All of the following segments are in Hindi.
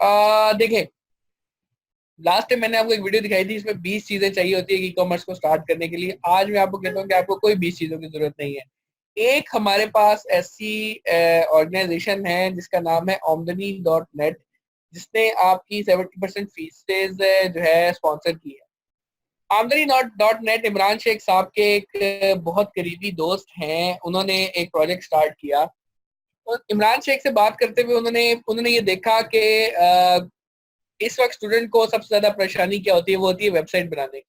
देखें, लास्ट टाइम मैंने आपको एक वीडियो दिखाई थी, इसमें 20 चीजें चाहिए होती है ई कॉमर्स को स्टार्ट करने के लिए। आज मैं आपको कहता हूँ कि आपको कोई 20 चीजों की जरूरत नहीं है। एक हमारे पास ऐसी ऑर्गेनाइजेशन है जिसका नाम है आमदनी डॉट नेट, जिसने आपकी 70% फीसेज जो है स्पॉन्सर की है। आमदनी डॉट नेट इमरान शेख साहब के एक बहुत करीबी दोस्त हैं, उन्होंने एक प्रोजेक्ट स्टार्ट किया। तो इमरान शेख से बात करते हुए उन्होंने उन्होंने ये देखा कि इस वक्त स्टूडेंट को सबसे ज्यादा परेशानी क्या होती है, वो होती है वेबसाइट बनाने की।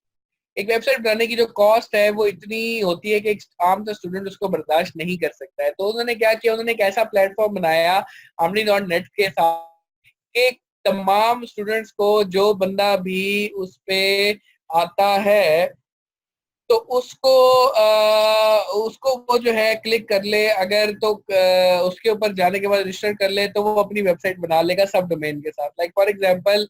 एक वेबसाइट बनाने की जो कॉस्ट है वो इतनी होती है कि एक आम तो स्टूडेंट उसको बर्दाश्त नहीं कर सकता है। तो उन्होंने क्या किया, उन्होंने एक ऐसा प्लेटफॉर्म बनाया आमनी डॉट नेट के साथ, एक तमाम स्टूडेंट्स को जो बंदा भी उस पे आता है तो उसको वो जो है क्लिक कर ले अगर, तो उसके ऊपर जाने के बाद रजिस्टर कर ले तो वो अपनी वेबसाइट बना लेगा सब डोमेन के साथ। Like for example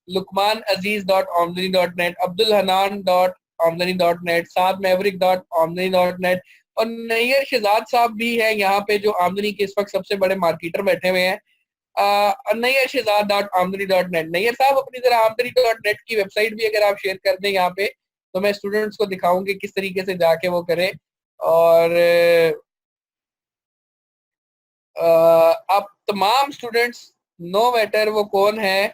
Luqman Aziz dot Aamdani dot net, Abdul Hanan dot Aamdani dot net, Saad maverick dot Aamdani dot net, और नैयर शहजाद साहब भी है यहाँ पे जो आमदनी के इस वक्त सबसे बड़े मार्केटर बैठे हुए हैं। Nayyar Shahzad dot Aamdani dot net, Nayyar साहब अपनी जरा आमदनी डॉट नेट की वेबसाइट भी अगर आप शेयर कर दें यहाँ पे, तो मैं स्टूडेंट्स को दिखाऊंगी किस तरीके से जाके वो करें। और आप तमाम स्टूडेंट्स, नो मैटर वो कौन है,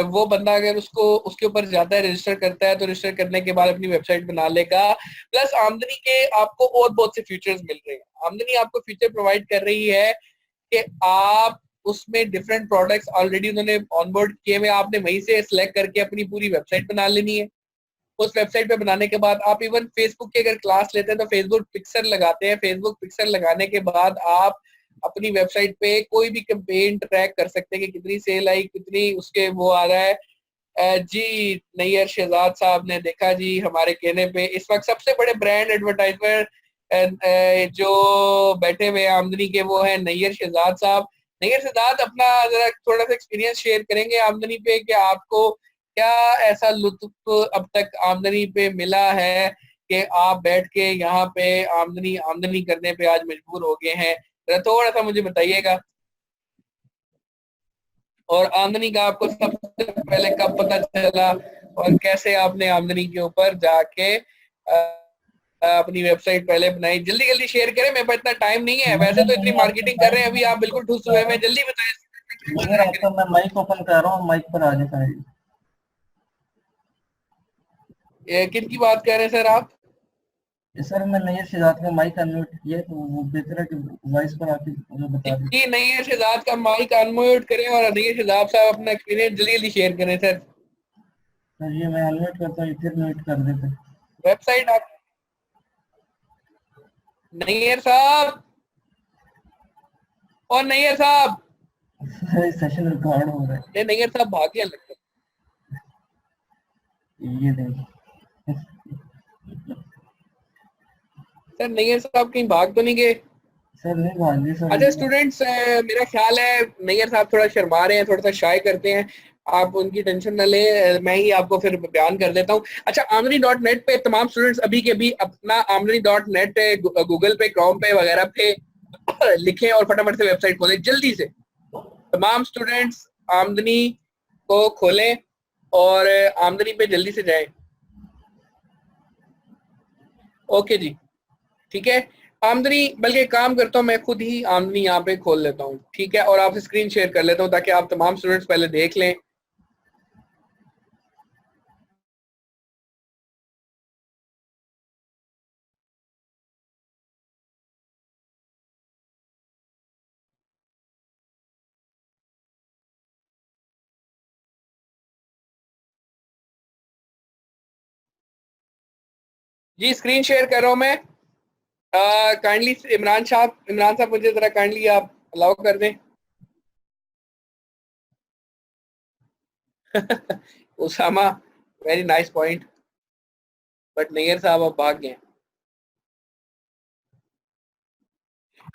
वो बंदा अगर उसको उसके ऊपर जाता है, रजिस्टर करता है, तो रजिस्टर करने के बाद अपनी वेबसाइट बना लेगा। प्लस आमदनी के आपको और बहुत से फीचर्स मिल रहे हैं। आमदनी आपको फीचर प्रोवाइड कर रही है कि आप उसमें डिफरेंट प्रोडक्ट्स ऑलरेडी उन्होंने ऑनबोर्ड किए हुए, आपने वहीं से सिलेक्ट करके अपनी पूरी वेबसाइट बना लेनी है। उस वेबसाइट पे बनाने के बाद आप इवन फेसबुक की अगर क्लास लेते हैं तो फेसबुक पिक्सल लगाते हैं। फेसबुक पिक्सल लगाने के बाद आप अपनी वेबसाइट पे कोई भी कैंपेन ट्रैक कर सकते हैं कि कितनी सेल आई, कितनी उसके वो आ रहा है। जी नैयर शहजाद साहब ने देखा जी, हमारे कहने पे इस वक्त सबसे बड़े ब्रांड एडवर्टाइजर जो बैठे हुए आमदनी के वो है नैयर शहजाद साहब। नैयर शहजाद अपना जरा थोड़ा सा एक्सपीरियंस शेयर करेंगे आमदनी पे कि आपको क्या ऐसा लुत्फ अब तक आमदनी पे मिला है कि आप बैठ के यहाँ पे आमदनी आमदनी करने पे आज मजबूर हो गए हैं। जरा थोड़ा सा मुझे बताइएगा। और आमदनी का आपको सबसे पहले कब पता चला और कैसे आपने आमदनी के ऊपर जाके अपनी वेबसाइट पहले बनाई। जल्दी जल्दी शेयर करें, मेरे पास इतना टाइम नहीं है, वैसे नहीं तो इतनी नहीं, आपका मार्केटिंग कर माइक रहे हैं अभी आप बिल्कुल ठुस हुए हैं, जल्दी नहीं, बताएं। आपका मैं माइक ओपन कर रहा हूँ, माइक पर आ जाता है। किन की बात कर रहे हैं सर आप? सर मैंने ये सिद्धार्थ का माइक अनम्यूट किया है, तो वो बेहतर है कि वॉइस पर आके मुझे बता दें। जी नैयर शहजाद का माइक अनम्यूट करें और नैयर शहजाद साहब अपना एक्सपीरियंस जल्दी जल्दी शेयर करें सर। सर ये मैं अनम्यूट करता हूँ, फिर म्यूट कर देते हैं। वेबसाइट आप नैयर साहब, और नैयर साहब, सेशन रिकॉर्ड हो रहा ये नैयर साहब भाग गया लगता है, ये देखो। है। सर नैयर साहब कहीं भाग तो नहीं गए? सर नहीं भाजी सर, अच्छा ये स्टूडेंट्स, मेरा ख्याल है नैयर साहब थोड़ा शर्मा रहे हैं, थोड़ा सा शाय करते हैं। आप उनकी टेंशन न लें, मैं ही आपको फिर बयान कर देता हूँ। अच्छा, आमदनी डॉट नेट पे तमाम स्टूडेंट्स अभी के अभी अपना आमदनी डॉट नेट गूगल पे, क्रोम पे वगैरह पे लिखें और फटाफट से वेबसाइट खोलें जल्दी से। तमाम स्टूडेंट्स आमदनी को खोलें और आमदनी पे जल्दी से जाएं। ओके जी, ठीक है। आमदनी, बल्कि एक काम करता हूँ, मैं खुद ही आमदनी यहाँ पे खोल लेता हूँ, ठीक है, और आपसे स्क्रीन शेयर कर लेता हूँ ताकि आप तमाम स्टूडेंट्स पहले देख लें। जी स्क्रीन शेयर कर रहा हूँ मैं। काइंडली इमरान साहब मुझे जरा काइंडली आप अलाउ कर दें। Usama, very nice point, but Nayyar sahab अब भाग गए।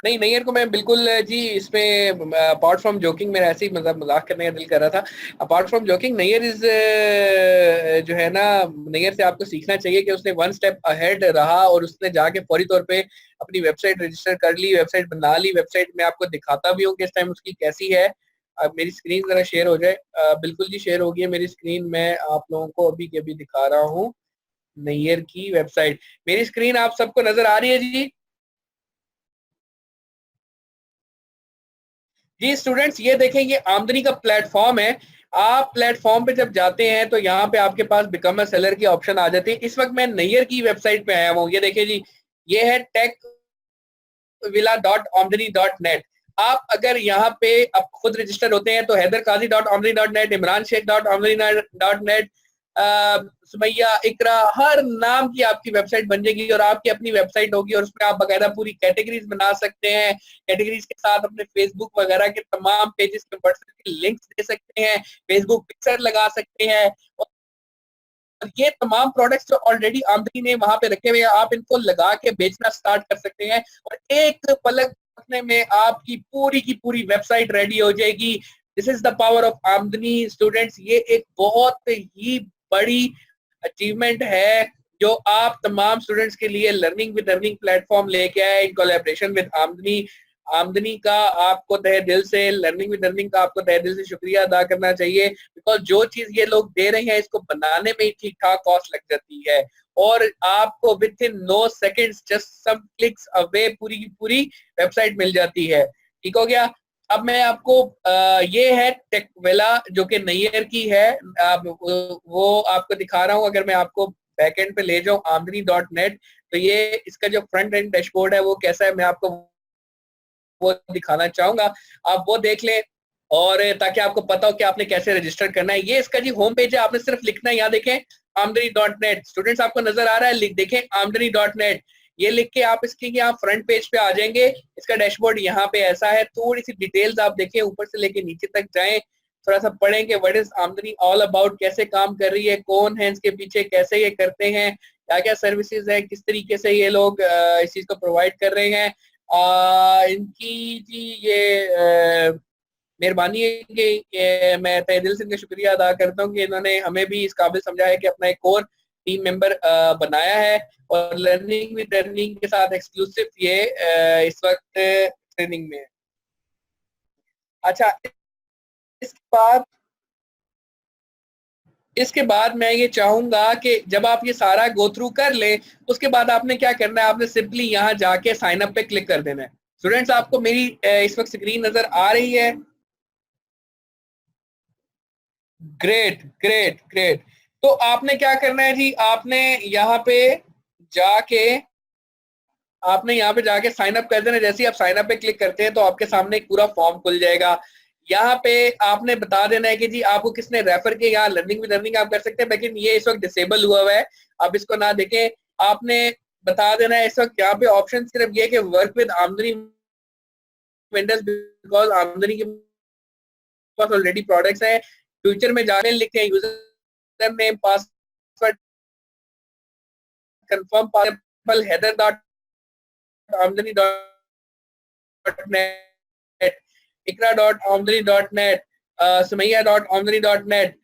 नहीं, नैयर को मैं बिल्कुल जी इसमें अपार्ट फ्रॉम जोकिंग, मेरा ऐसे ही मतलब मजाक करने का दिल कर रहा था। Apart from joking, Nayyar is जो है ना, नैयर से आपको सीखना चाहिए कि उसने वन स्टेप अहेड रहा और उसने जाके फौरी तौर पे अपनी वेबसाइट रजिस्टर कर ली, वेबसाइट बना ली। वेबसाइट में आपको दिखाता भी हूँ कि इस टाइम उसकी कैसी है। अब मेरी स्क्रीन जरा शेयर हो जाए। बिल्कुल जी शेयर हो गई है मेरी स्क्रीन। मैं आप लोगों को अभी के अभी दिखा रहा हूँ नैयर की वेबसाइट। मेरी स्क्रीन आप सबको नजर आ रही है जी? जी स्टूडेंट्स, ये देखें, ये आमदनी का प्लेटफॉर्म है। आप प्लेटफॉर्म पे जब जाते हैं तो यहाँ पे आपके पास बिकम अ सेलर की ऑप्शन आ जाती है। इस वक्त मैं नैयर की वेबसाइट पे आया हूँ। ये देखिए जी, ये है techvilla.omdani.net। आप अगर यहाँ पे अब खुद रजिस्टर होते हैं तो हैदरकाजी.omdani.net, इमरान शेख.omdani.net, सुमैया, इकरा, हर नाम की आपकी वेबसाइट बन जाएगी और आपकी अपनी वेबसाइट होगी और उसमें आप बकायदा पूरी कैटेगरीज बना सकते हैं। कैटेगरीज के साथ अपने फेसबुक वगैरह के तमाम पेजेस पे व्हाट्सएप के लिंक्स दे सकते हैं, फेसबुक पिक्चर लगा सकते हैं और ये तमाम प्रोडक्ट्स जो ऑलरेडी आमदनी ने वहां पे रखे हुए हैं आप इनको लगा के बेचना स्टार्ट कर सकते हैं और एक पलक रखने में आपकी पूरी की पूरी वेबसाइट रेडी हो जाएगी। This is the power of आमदनी स्टूडेंट्स। ये एक बहुत ही बड़ी अचीवमेंट है जो आप तमाम स्टूडेंट्स के लिए लर्निंग विद अर्निंग प्लेटफॉर्म लेके आए इन कोलैबोरेशन विद आमदनी। आमदनी का आपको तहे दिल से, लर्निंग विद अर्निंग का आपको तहे दिल से शुक्रिया अदा करना चाहिए, बिकॉज जो चीज ये लोग दे रहे हैं इसको बनाने में ही ठीक ठाक कॉस्ट लग जाती है और आपको within no seconds just some clicks away पूरी की पूरी वेबसाइट मिल जाती है। ठीक हो गया। अब मैं आपको ये है टेकविला जो कि नैयर की है, वो आपको दिखा रहा हूँ। अगर मैं आपको बैकएंड पे ले जाऊं amdani.net तो ये इसका जो फ्रंट एंड डैशबोर्ड है वो कैसा है मैं आपको वो दिखाना चाहूंगा। आप वो देख लें और ताकि आपको पता हो कि आपने कैसे रजिस्टर करना है। ये इसका जी होम पेज है, आपने सिर्फ लिखना है, यहाँ देखें amdani.net। स्टूडेंट्स आपको नजर आ रहा है, लिख देखें amdani.net। ये लिख के आप इसके यहाँ फ्रंट पेज पे आ जाएंगे। इसका डैशबोर्ड यहाँ पे ऐसा है। थोड़ी सी डिटेल्स आप देखें, ऊपर से लेके नीचे तक जाएं, थोड़ा सा पढ़ेंगे व्हाट इज आमदनी ऑल अबाउट, कैसे काम कर रही है, कौन है इसके पीछे, कैसे ये करते हैं, क्या क्या सर्विसेज है, किस तरीके से ये लोग इस चीज को प्रोवाइड कर रहे हैं। इनकी जी ये मेहरबानी है कि मैं तहे दिल से इनका शुक्रिया अदा करता हूँ कि इन्होंने हमें भी इस काबिल समझा है कि अपना एक और टीम मेंबर बनाया है और लर्निंग विद अर्निंग के साथ एक्सक्लूसिव ये इस वक्त ट्रेनिंग में है। अच्छा, इसके बाद इसके बाद मैं ये चाहूंगा कि जब आप ये सारा गो थ्रू कर लें उसके बाद आपने क्या करना है, आपने सिंपली यहाँ जाके साइन अप पे क्लिक कर देना है। स्टूडेंट्स आपको मेरी इस वक्त स्क्रीन नजर आ रही है? Great great great. तो आपने क्या करना है जी, जाके आपने यहाँ पे जाके साइन अप कर देना। जैसे ही आप साइन अप पे क्लिक करते हैं तो आपके सामने एक पूरा फॉर्म खुल जाएगा। यहाँ पे आपने बता देना है कि जी आपको किसने रेफर किया। यहाँ लर्निंग विद अर्निंग आप कर सकते हैं लेकिन ये इस वक्त डिसेबल हुआ है, आप इसको ना देखें। आपने बता देना है इस वक्त यहाँ पे ऑप्शन सिर्फ ये कि work with Aamdani vendors, because Aamdani के पास ऑलरेडी प्रोडक्ट्स हैं। फ्यूचर में जाने लिखते हैं user name password confirm password Haider dot Aamdani dot net, Iqra dot Aamdani dot net, Sumaiya dot Aamdani dot net.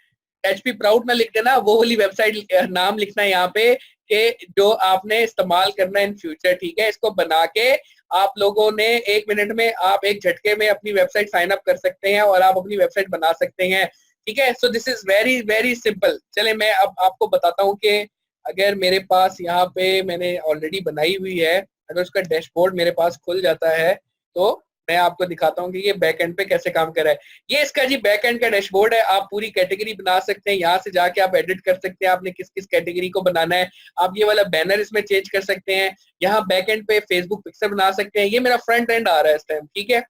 HP proud में लिख देना, वो वाली वेबसाइट नाम लिखना है यहाँ पे कि जो आपने इस्तेमाल करना है इन फ्यूचर। ठीक है, इसको बना के आप लोगों ने 1 मिनट में, आप एक झटके में अपनी वेबसाइट साइन अप कर सकते हैं और आप अपनी वेबसाइट बना सकते हैं। ठीक है, so this is very very simple. चले मैं अब आपको बताता हूँ कि अगर मेरे पास यहाँ पे मैंने ऑलरेडी बनाई हुई है, अगर उसका डैशबोर्ड मेरे पास खुल जाता है तो मैं आपको दिखाता हूँ कि ये बैक एंड पे कैसे काम कर रहा है। ये इसका जी बैक एंड का डैशबोर्ड है। आप पूरी कैटेगरी बना सकते हैं, यहाँ से जाके आप एडिट कर सकते हैं आपने किस किस कैटेगरी को बनाना है। आप ये वाला बैनर इसमें चेंज कर सकते हैं। यहाँ बैक एंड पे फेसबुक पिक्चर बना सकते हैं। ये मेरा फ्रंट एंड आ रहा है इस टाइम। ठीक है,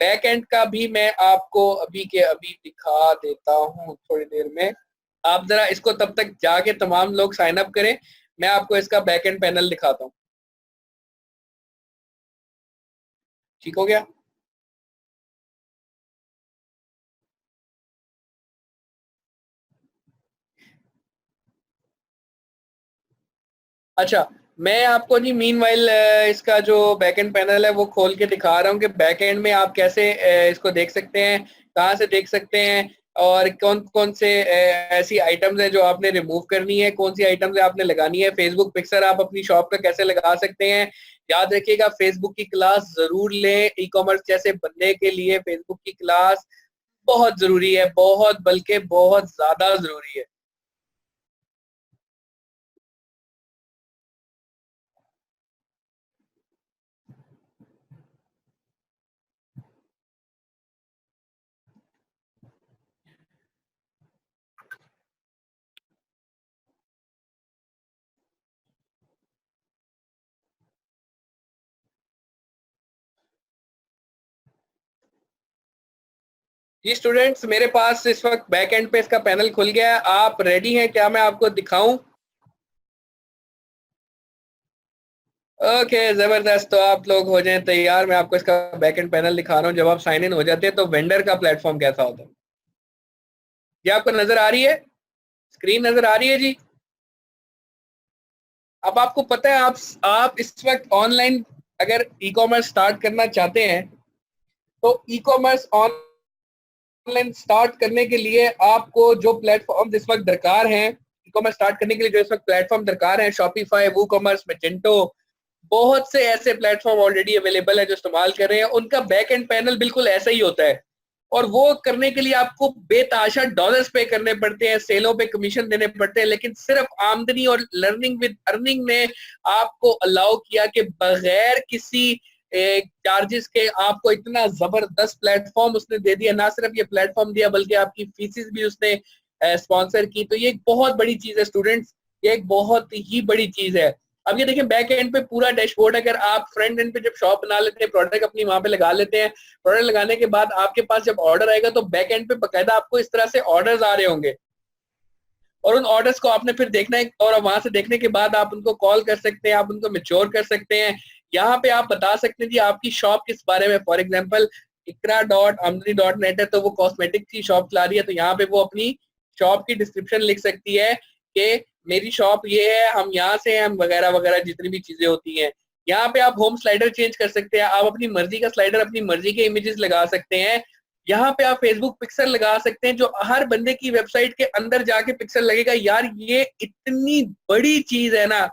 बैक एंड का भी मैं आपको अभी के अभी दिखा देता हूँ थोड़ी देर में। आप जरा इसको तब तक जाके तमाम लोग साइन अप करें, मैं आपको इसका बैक एंड पैनल दिखाता हूँ। ठीक हो गया। अच्छा, मैं आपको जी मीनवाइल इसका जो बैकएंड पैनल है वो खोल के दिखा रहा हूँ कि बैकएंड में आप कैसे इसको देख सकते हैं, कहाँ से देख सकते हैं और कौन कौन से ऐसी आइटम्स हैं जो आपने रिमूव करनी है, कौन सी आइटम्स आपने लगानी है। फेसबुक पिक्चर आप अपनी शॉप पे कैसे लगा सकते हैं। याद रखिएगा फेसबुक की क्लास जरूर लें, ई कॉमर्स जैसे बनने के लिए फेसबुक की क्लास बहुत जरूरी है, बहुत बल्कि बहुत ज्यादा जरूरी है। जी स्टूडेंट्स, मेरे पास इस वक्त बैक एंड पे इसका पैनल खुल गया है। आप रेडी हैं क्या मैं आपको दिखाऊं? ओके, जबरदस्त। तो आप लोग हो जाएं तैयार, मैं आपको इसका बैक एंड पैनल दिखा रहा हूं। जब आप साइन इन हो जाते हैं तो वेंडर का प्लेटफॉर्म कैसा होता है, ये आपको नजर आ रही है? स्क्रीन नजर आ रही है जी? अब आपको पता है, आप इस वक्त ऑनलाइन अगर ई कॉमर्स स्टार्ट करना चाहते हैं तो ई कॉमर्स ऑनलाइन स्टार्ट करने के लिए आपको जो प्लेटफॉर्म इस वक्त दरकार है, ई कॉमर्स स्टार्ट करने के लिए जो इस वक्त प्लेटफॉर्म दरकार है, शॉपिफाई, वू कॉमर्स, मैजेंटो, बहुत से ऐसे प्लेटफॉर्म ऑलरेडी अवेलेबल है जो इस्तेमाल कर रहे हैं। उनका बैक एंड पैनल बिल्कुल ऐसा ही होता है, और वो करने के लिए आपको बेताशा डॉलर्स पे करने पड़ते हैं, सेलों पे कमीशन देने पड़ते हैं। लेकिन सिर्फ आमदनी और लर्निंग विद अर्निंग ने आपको अलाउ किया कि बगैर किसी चार्जेस के आपको इतना जबरदस्त प्लेटफॉर्म उसने दे दिया। ना सिर्फ ये प्लेटफॉर्म दिया बल्कि आपकी फीसिस भी उसने स्पॉन्सर की। तो ये एक बहुत बड़ी चीज है स्टूडेंट्स, ये एक बहुत ही बड़ी चीज है। अब ये देखिए, बैक एंड पे पूरा डैशबोर्ड, अगर आप फ्रंट एंड पे जब शॉप बना लेते हैं, प्रोडक्ट अपनी वहां पे लगा लेते हैं, प्रोडक्ट लगाने के बाद आपके पास जब ऑर्डर आएगा तो बैक एंड पे बकायदा आपको इस तरह से ऑर्डर्स आ रहे होंगे, और उन ऑर्डर्स को आपने फिर देखना है, और वहां से देखने के बाद आप उनको कॉल कर सकते हैं, आप उनको मेच्योर कर सकते हैं। यहाँ पे आप बता सकते हैं जी आपकी शॉप किस बारे में। फॉर एग्जाम्पल, ikra.amdani.net है तो वो कॉस्मेटिक की शॉप चला रही है, तो यहाँ पे वो अपनी शॉप की डिस्क्रिप्शन लिख सकती है कि मेरी शॉप ये है, हम यहाँ से हैं, हम वगैरह वगैरह जितनी भी चीजें होती हैं। यहाँ पे आप होम स्लाइडर चेंज कर सकते हैं, आप अपनी मर्जी का स्लाइडर, अपनी मर्जी के इमेजेस लगा सकते हैं। यहाँ पे आप फेसबुक पिक्सल लगा सकते हैं, जो हर बंदे की वेबसाइट के अंदर जाके पिक्सल लगेगा। यार ये इतनी बड़ी चीज है ना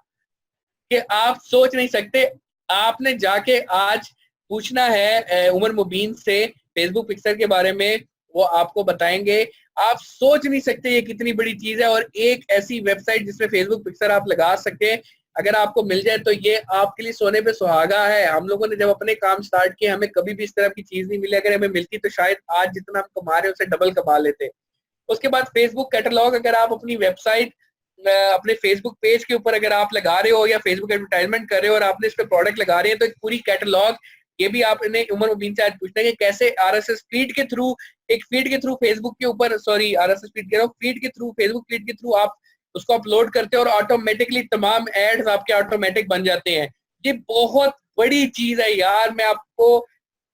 कि आप सोच नहीं सकते। आपने जाके आज पूछना है उमर मुबीन से फेसबुक पिक्सल के बारे में, वो आपको बताएंगे। आप सोच नहीं सकते ये कितनी बड़ी चीज है। और एक ऐसी वेबसाइट जिसमें फेसबुक पिक्सल आप लगा सके, अगर आपको मिल जाए तो ये आपके लिए सोने पे सुहागा है। हम लोगों ने जब अपने काम स्टार्ट किए, हमें कभी भी इस तरह की चीज नहीं मिली। अगर हमें मिलती तो शायद आज जितना हम कमा रहे हैं उससे डबल कमा लेते। उसके बाद फेसबुक कैटलॉग, अगर आप अपनी वेबसाइट अपने फेसबुक पेज के ऊपर अगर आप लगा रहे हो या फेसबुक एडवर्टाइजमेंट कर रहे हो और आपने इस पे प्रोडक्ट लगा रहे हैं, तो एक पूरी कैटलॉग, ये भी आपने उमर मुबीन से आज पूछना है कि कैसे आरएसएस फीड के थ्रू, एक फीड के थ्रू फेसबुक के ऊपर, सॉरी आरएसएस फीड कह रहा हूँ, फीड के थ्रू, फेसबुक फीड के थ्रू आप उसको अपलोड करते हो और ऑटोमेटिकली तमाम एड्स आपके ऑटोमेटिक बन जाते हैं। ये बहुत बड़ी चीज है यार, मैं आपको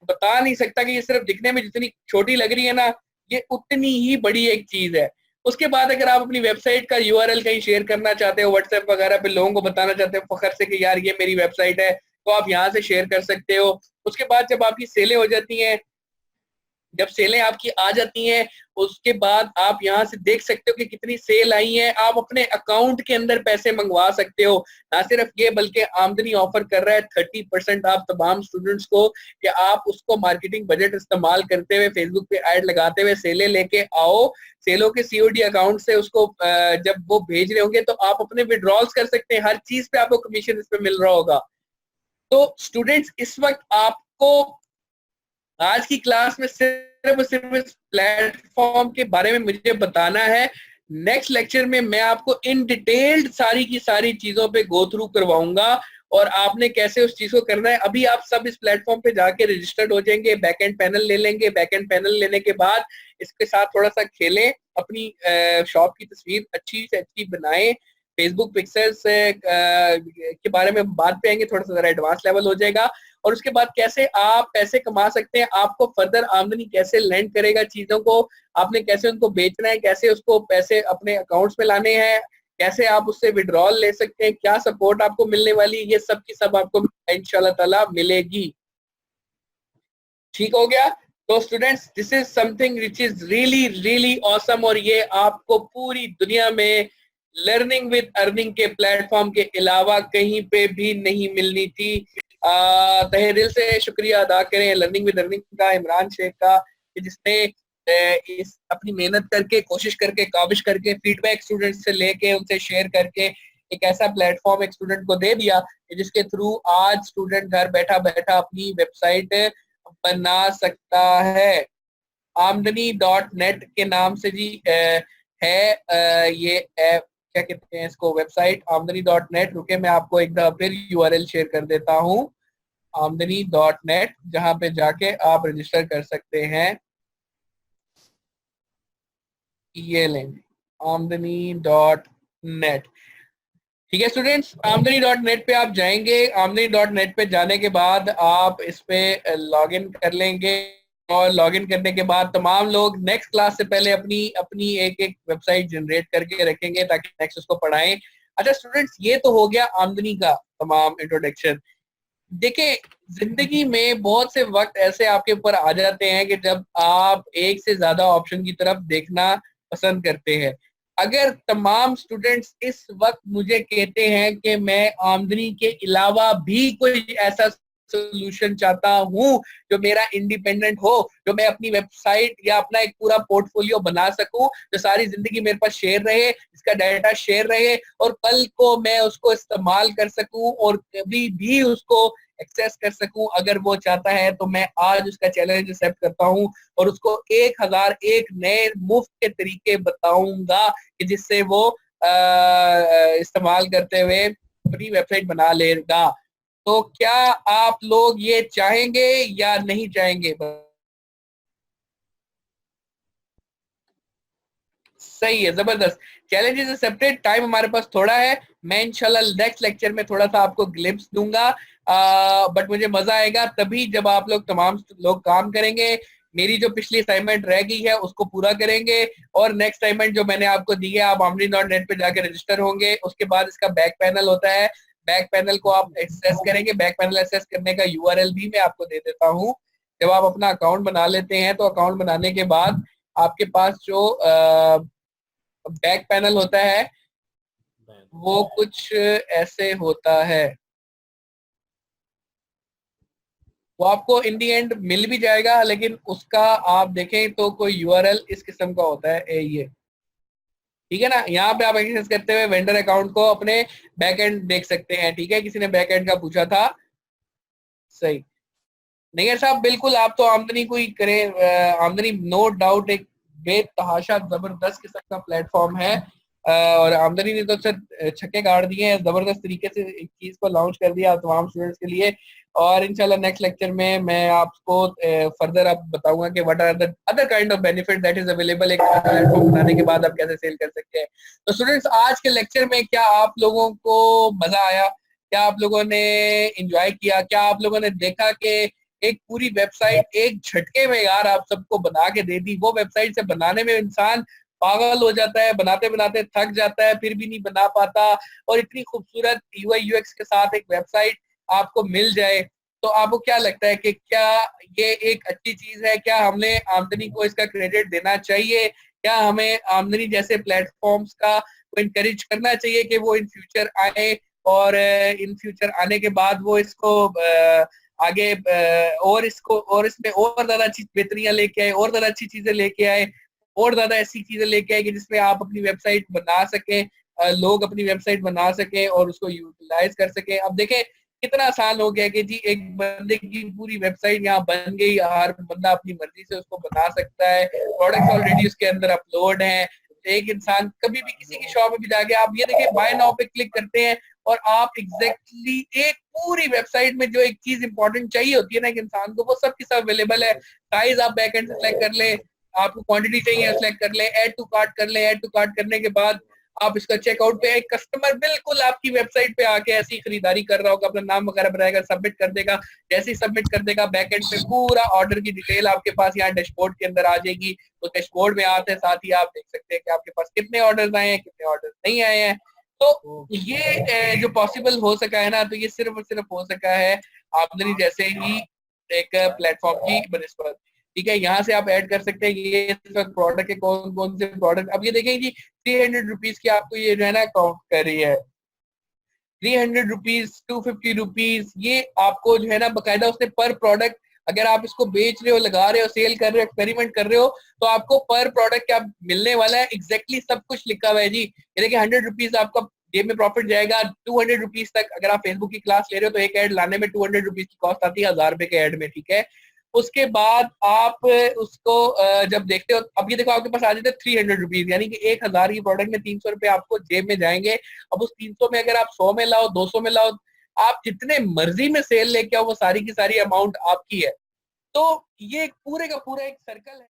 बता नहीं सकता कि ये सिर्फ दिखने में जितनी छोटी लग रही है ना, ये उतनी ही बड़ी एक चीज है। उसके बाद अगर आप अपनी वेबसाइट का यूआरएल कहीं शेयर करना चाहते हो, व्हाट्सएप वगैरह पे लोगों को बताना चाहते हो फखर से कि यार ये मेरी वेबसाइट है, तो आप यहाँ से शेयर कर सकते हो। उसके बाद जब आपकी सेलें हो जाती हैं, जब सेलें आपकी आ जाती हैं, उसके बाद आप यहाँ से देख सकते हो कि कितनी सेल आई है। आप अपने अकाउंट के अंदर पैसे मंगवा सकते हो। ना सिर्फ ये बल्कि आमदनी ऑफर कर रहा है 30% आप तमाम स्टूडेंट्स को, कि आप उसको मार्केटिंग बजट इस्तेमाल करते हुए फेसबुक पे ऐड लगाते हुए सेलें लेके आओ। सेलों के सीओडी अकाउंट से उसको जब वो भेज रहे होंगे तो आप अपने विड्रॉल्स कर सकते हैं। हर चीज पे आपको कमीशन इस पे मिल रहा होगा। तो स्टूडेंट्स, इस वक्त आपको आज की क्लास में सिर्फ और सिर्फ इस प्लेटफॉर्म के बारे में मुझे बताना है। नेक्स्ट लेक्चर में मैं आपको इन डिटेल्ड सारी की सारी चीजों पे गो थ्रू करवाऊंगा और आपने कैसे उस चीज को करना है। अभी आप सब इस प्लेटफॉर्म पे जाके रजिस्टर्ड हो जाएंगे, बैकएंड पैनल ले लेंगे। बैकएंड पैनल लेने के बाद इसके साथ थोड़ा सा खेलें, अपनी शॉप की तस्वीर अच्छी से अच्छी बनाएं। फेसबुक पिक्सल्स के बारे में बात पे आएंगे, थोड़ा सा जरा एडवांस लेवल हो जाएगा। और उसके बाद कैसे आप पैसे कमा सकते हैं, आपको फर्दर आमदनी कैसे लैंड करेगा चीजों को, आपने कैसे उनको बेचना है, कैसे उसको पैसे अपने अकाउंट्स में लाने हैं, कैसे आप उससे विड्रॉल ले सकते हैं, क्या सपोर्ट आपको मिलने वाली, ये सब की सब आपको इंशाल्लाह ताला मिलेगी। ठीक हो गया? तो students, this is something which is really really awesome, और ये आपको पूरी दुनिया में लर्निंग विद अर्निंग के प्लेटफॉर्म के अलावा कहीं पे भी नहीं मिलनी थी। तहे दिल से शुक्रिया अदा करें लर्निंग विद अर्निंग का, इमरान शेख का, कि जिसने इस अपनी मेहनत करके, कोशिश करके, काविश करके, फीडबैक स्टूडेंट से लेके, उनसे शेयर करके एक ऐसा प्लेटफॉर्म एक स्टूडेंट को दे दिया जिसके थ्रू आज स्टूडेंट घर बैठा बैठा अपनी वेबसाइट बना सकता है। आमदनी डॉट नेट के नाम से जी है ये ऐप, क्या कहते हैं इसको, वेबसाइट आमदनी डॉट नेट। रुके मैं आपको एक दफा फिर यूआरएल शेयर कर देता हूँ, आमदनी डॉट नेट, जहां पे जाके आप रजिस्टर कर सकते हैं। ये लेंगे आमदनी डॉट नेट। ठीक है स्टूडेंट्स, आमदनी डॉट नेट पे आप जाएंगे। आमदनी डॉट नेट पे जाने के बाद आप इस पे लॉग इन कर लेंगे और लॉग इन करने के बाद तमाम लोग नेक्स्ट क्लास से पहले अपनी अपनी एक एक वेबसाइट जनरेट करके रखेंगे ताकि नेक्स्ट उसको पढ़ाएं। अच्छा स्टूडेंट्स, ये तो हो गया आमदनी का तमाम इंट्रोडक्शन। देखिए, जिंदगी में बहुत से वक्त ऐसे आपके ऊपर आ जाते हैं कि जब आप एक से ज्यादा ऑप्शन की तरफ देखना पसंद करते हैं। अगर तमाम स्टूडेंट्स इस वक्त मुझे कहते हैं कि मैं आमदनी के अलावा भी कोई ऐसा सोल्यूशन चाहता हूं जो मेरा इंडिपेंडेंट हो, जो मैं अपनी वेबसाइट या अपना एक पूरा पोर्टफोलियो बना सकूं, जो सारी जिंदगी मेरे पास शेयर रहे, इसका डाटा शेयर रहे और कल को मैं उसको इस्तेमाल कर सकूं और कभी भी उसको एक्सेस कर सकूं, अगर वो चाहता है तो मैं आज उसका चैलेंज एक्सेप्ट करता हूं और उसको 1001 नए मुफ्त के तरीके बताऊंगा कि जिससे वो इस्तेमाल करते हुए अपनी वेबसाइट बना लेगा। तो क्या आप लोग ये चाहेंगे या नहीं चाहेंगे? सही है, जबरदस्त। Challenge is accepted. टाइम हमारे पास थोड़ा है, मैं इंशाल्लाह नेक्स्ट लेक्चर में थोड़ा सा आपको ग्लिम्स दूंगा, बट मुझे मजा आएगा तभी जब आप लोग तमाम लोग काम करेंगे। मेरी जो पिछली असाइनमेंट रह गई है उसको पूरा करेंगे और नेक्स्ट असाइनमेंट जो मैंने आपको दी है, आप आमदनी डॉट नेट पे जाके रजिस्टर होंगे। उसके बाद इसका बैक पैनल होता है, बैक पैनल को आप एक्सेस करेंगे। बैक पैनल एक्सेस करने का यूआरएल भी मैं आपको दे देता हूँ। जब आप अपना अकाउंट बना लेते हैं तो अकाउंट बनाने के बाद आपके पास जो बैक पैनल होता है वो कुछ ऐसे होता है। वो आपको इन दी एंड मिल भी जाएगा, लेकिन उसका आप देखें तो कोई यूआरएल इस किस्म का होता है, ये ठीक है ना। यहाँ पे आप एक्सेस करते हुए वेंडर अकाउंट को अपने बैक एंड देख सकते हैं। ठीक है, किसी ने बैक एंड का पूछा था, सही। नहीं साहब, बिल्कुल आप तो आमदनी को ही करें। आमदनी नो डाउट एक बेतहाशा जबरदस्त किस्म का प्लेटफॉर्म है और आमदनी ने तो सर छक्के गाड़ दिए हैं, जबरदस्त तरीके से एक चीज को लॉन्च कर दिया तमाम स्टूडेंट्स के लिए। और इंशाल्लाह नेक्स्ट लेक्चर में मैं आपको फर्दर आप बताऊंगा कि what are the other kind of benefit that is available एक प्लेटफॉर्म बनाने के बाद आप कैसे सेल कर सकते हैं। तो स्टूडेंट्स, आज के लेक्चर में क्या आप लोगों को मजा आया? क्या आप लोगों ने एंजॉय किया? क्या आप लोगों ने देखा कि एक पूरी वेबसाइट एक झटके में यार आप सबको बना के दे दी? वो वेबसाइट से बनाने में इंसान पागल हो जाता है, बनाते बनाते थक जाता है, फिर भी नहीं बना पाता। और इतनी खूबसूरत यूआई यूएक्स के साथ एक वेबसाइट आपको मिल जाए तो आपको क्या लगता है कि क्या ये एक अच्छी चीज है? क्या हमने आमदनी को इसका क्रेडिट देना चाहिए? क्या हमें आमदनी जैसे प्लेटफॉर्म्स का इनकरेज करना चाहिए कि वो इन फ्यूचर आए और इन फ्यूचर आने के बाद वो इसको आगे और इसको और इसमें और ज्यादा अच्छी बेहतरियां लेके आए, और ज्यादा अच्छी चीजें लेके आए, और ज्यादा ऐसी चीजें लेके आए कि जिसमें आप अपनी वेबसाइट बना सके, लोग अपनी वेबसाइट बना सके और उसको यूटिलाइज कर सके। अब देखें कितना आसान हो गया कि जी एक बंदे की पूरी वेबसाइट यहाँ बन गई, हर बंदा अपनी मर्जी से उसको बना सकता है, प्रोडक्ट्स ऑलरेडी उसके अंदर अपलोड हैं। एक इंसान कभी भी किसी की शॉप में भी जाके आप ये देखिए बाय नाउ पे क्लिक करते हैं और आप एग्जैक्टली एक पूरी वेबसाइट में जो एक चीज इंपॉर्टेंट चाहिए होती है ना एक इंसान को, वो सब की सब अवेलेबल है। साइज आप बैक एंड से सिलेक्ट कर ले, आपको क्वांटिटी चाहिए सिलेक्ट कर ले, ऐड टू कार्ट कर ले, ऐड टू कार्ट करने के बाद आप इसका चेकआउट पे एक कस्टमर बिल्कुल आपकी वेबसाइट पे आके ऐसी खरीदारी कर रहा होगा, अपना नाम वगैरह बनाएगा, सबमिट कर देगा। जैसे ही सबमिट कर देगा बैक एंड पे पूरा ऑर्डर की डिटेल आपके पास यहाँ डैशबोर्ड के अंदर आ जाएगी। तो डैशबोर्ड में आते साथ ही आप देख सकते हैं कि आपके पास कितने ऑर्डर आए हैं, कितने ऑर्डर नहीं आए हैं। तो ये जो पॉसिबल हो सका है ना, तो ये सिर्फ और सिर्फ हो सका है आमदनी जैसे ही एक प्लेटफॉर्म की बनस्पत। ठीक है, यहाँ से आप ऐड कर सकते हैं ये इस वक्त प्रोडक्ट के कौन कौन से प्रोडक्ट। अब ये देखेंगे जी 300 रुपीज की आपको ये जो है ना काउंट कर रही है, 300 रुपीज, 250 रुपीज, ये आपको जो है ना बकायदा उसने पर प्रोडक्ट अगर आप इसको बेच रहे हो, लगा रहे हो, सेल कर रहे हो, एक्सपेरिमेंट कर रहे हो, तो आपको पर प्रोडक्ट क्या मिलने वाला है एग्जैक्टली सब कुछ लिखा हुआ है जी। ये देखिए 100 रुपीज आपका जेब में प्रॉफिट जाएगा, 200 रुपीज तक। अगर आप फेसबुक की क्लास ले रहे हो तो एक ऐड लाने में 200 रुपीज की कॉस्ट आती है 1000 रुपए के ऐड में, ठीक है। उसके बाद आप उसको जब देखते हो, अब ये देखो आपके पास आ जाते हैं 300 रुपीज, यानी कि 1000 की प्रोडक्ट में 300 रुपए आपको जेब में जाएंगे। अब उस 300 में अगर आप 100 में लाओ, 200 में लाओ, आप जितने मर्जी में सेल लेके आओ, वो सारी की सारी अमाउंट आपकी है। तो ये पूरे का पूरा एक सर्कल है।